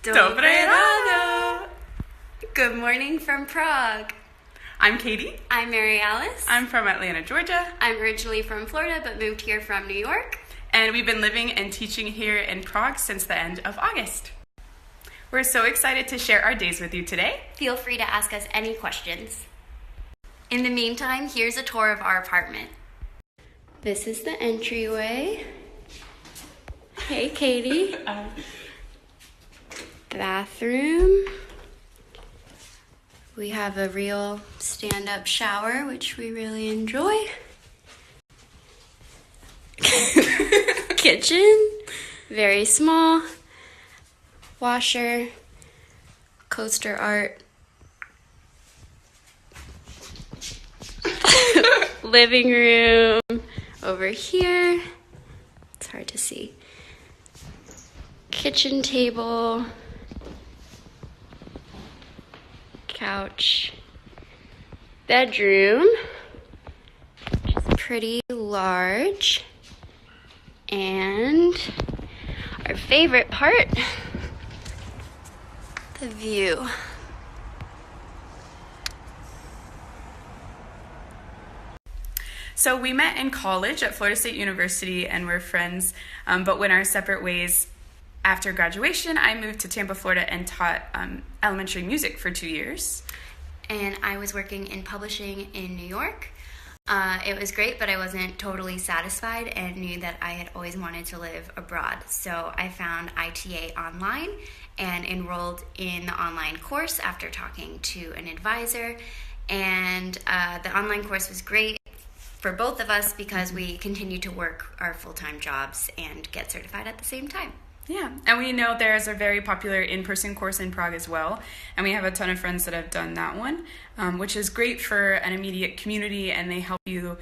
Dobre ráno! Good morning from Prague. I'm Katie. I'm MaryAlice. I'm from Atlanta, Georgia. I'm originally from Florida, but moved here from New York. And we've been living and teaching here in Prague since the end of August. We're so excited to share our days with you today. Feel free to ask us any questions. In the meantime, here's a tour of our apartment. This is the entryway. Hey, Katie. Bathroom. We have a real stand-up shower, which we really enjoy. Kitchen, very small. Washer, coaster art. Living room over here. It's hard to see. Kitchen table. Couch. Bedroom. Which is pretty large. And our favorite part, the view. So we met in college at Florida State University and we're friends, but went our separate ways. After graduation, I moved to Tampa, Florida and taught elementary music for 2 years. And I was working in publishing in New York. It was great, but I wasn't totally satisfied and knew that I had always wanted to live abroad. So I found ITA online and enrolled in the online course after talking to an advisor. And the online course was great for both of us because we continued to work our full-time jobs and get certified at the same time. Yeah, and we know there's a very popular in-person course in Prague as well, and we have a ton of friends that have done that one, which is great for an immediate community, and they help you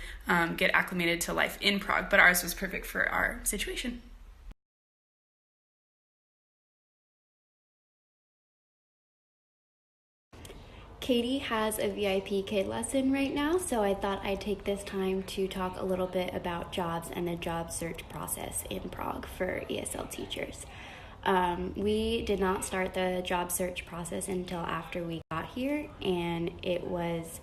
get acclimated to life in Prague, but ours was perfect for our situation. Katie has a VIP kid lesson right now, so I thought I'd take this time to talk a little bit about jobs and the job search process in Prague for ESL teachers. We did not start the job search process until after we got here, and it was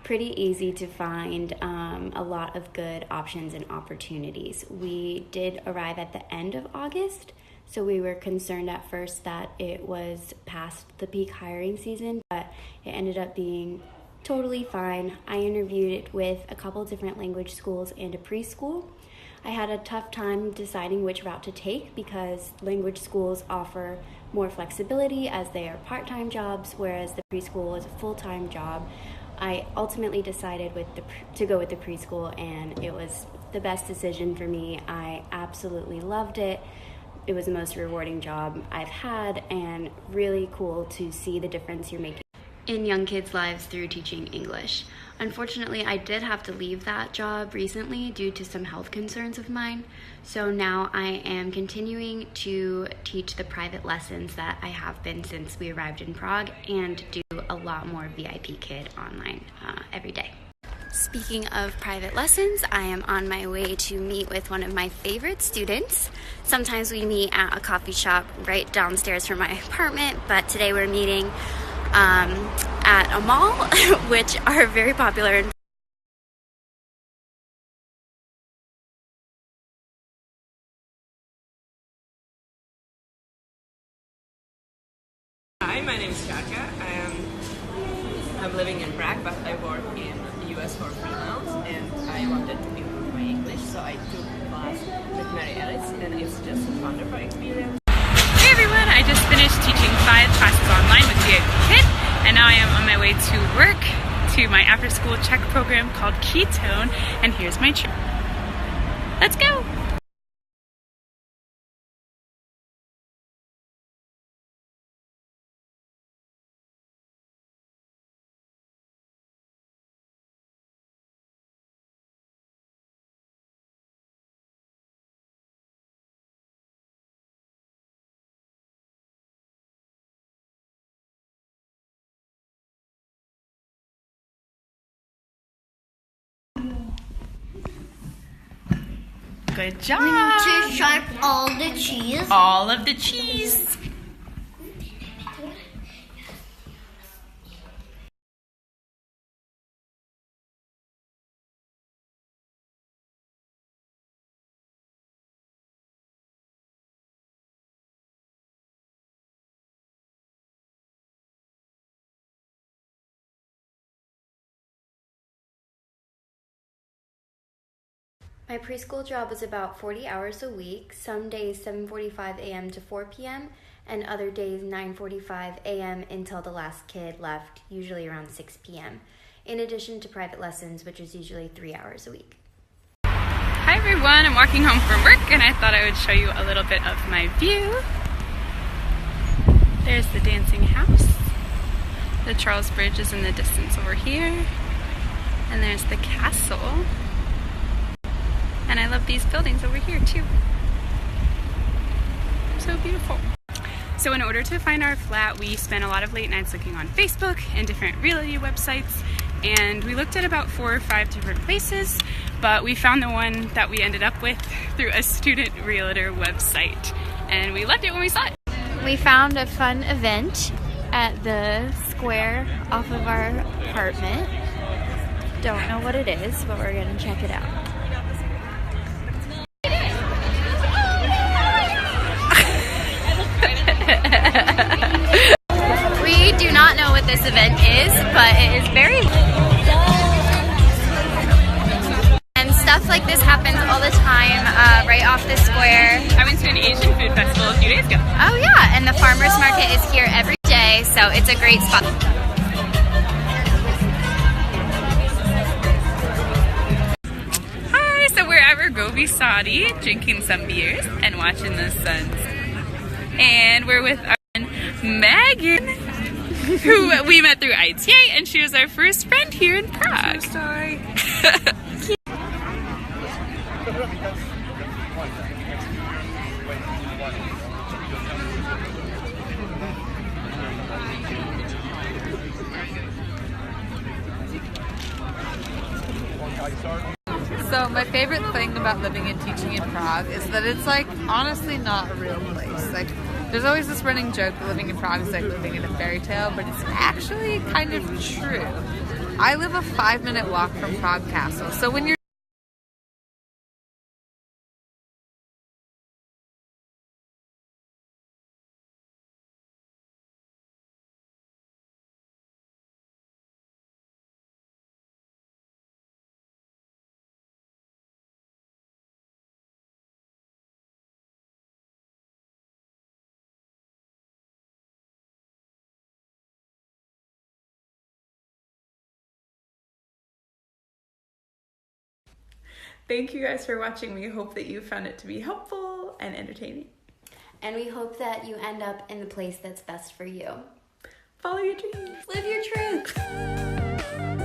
pretty easy to find a lot of good options and opportunities. We did arrive at the end of August, so we were concerned at first that it was past the peak hiring season, but it ended up being totally fine. I interviewed with a couple different language schools and a preschool. I had a tough time deciding which route to take because language schools offer more flexibility as they are part-time jobs, whereas the preschool is a full-time job. I ultimately decided to go with the preschool, and it was the best decision for me. I absolutely loved it. It was the most rewarding job I've had, and really cool to see the difference you're making in young kids' lives through teaching English. Unfortunately, I did have to leave that job recently due to some health concerns of mine. So now I am continuing to teach the private lessons that I have been since we arrived in Prague, and do a lot more VIP Kid online every day. Speaking of private lessons, I am on my way to meet with one of my favorite students. Sometimes we meet at a coffee shop right downstairs from my apartment, but today we're meeting at a mall, which are very popular in Hi, my name is Katia. I'm living in Prague, but I work in the US for freelance, and I wanted to improve my English, so I took a class with MaryAlice, and it's just a wonderful experience. Hey everyone, I just finished teaching 5 classes online with VIP Kid, and now I am on my way to work to my after-school Czech program called Ketone, and here's my trip. Let's go! Good job. We need to sharp all the cheese. All of the cheese. My preschool job was about 40 hours a week, some days 7:45 a.m. to 4 p.m., and other days 9:45 a.m. until the last kid left, usually around 6 p.m., in addition to private lessons, which is usually 3 hours a week. Hi everyone, I'm walking home from work and I thought I would show you a little bit of my view. There's the dancing house. The Charles Bridge is in the distance over here. And there's the castle. And I love these buildings over here too. So beautiful. So in order to find our flat, we spent a lot of late nights looking on Facebook and different realty websites. And we looked at about 4 or 5 different places, but we found the one that we ended up with through a student realtor website. And we loved it when we saw it. We found a fun event at the square off of our apartment. Don't know what it is, but we're gonna check it out. We do not know what this event is, but it is very... And stuff like this happens all the time right off the square. I went to an Asian food festival a few days ago. Oh yeah, and the farmer's market is here every day, so it's a great spot. Hi, so we're at Gobi Saudi drinking some beers and watching the suns. And we're with our friend Megan, who we met through ITA, and she was our first friend here in Prague. True story. So my favorite thing about living and teaching in Prague is that it's like honestly not a real place. Like there's always this running joke that living in Prague is like living in a fairy tale, but it's actually kind of true. I live a 5-minute walk from Prague Castle, so when you're Thank you guys for watching. We hope that you found it to be helpful and entertaining. And we hope that you end up in the place that's best for you. Follow your dreams. Live your truth.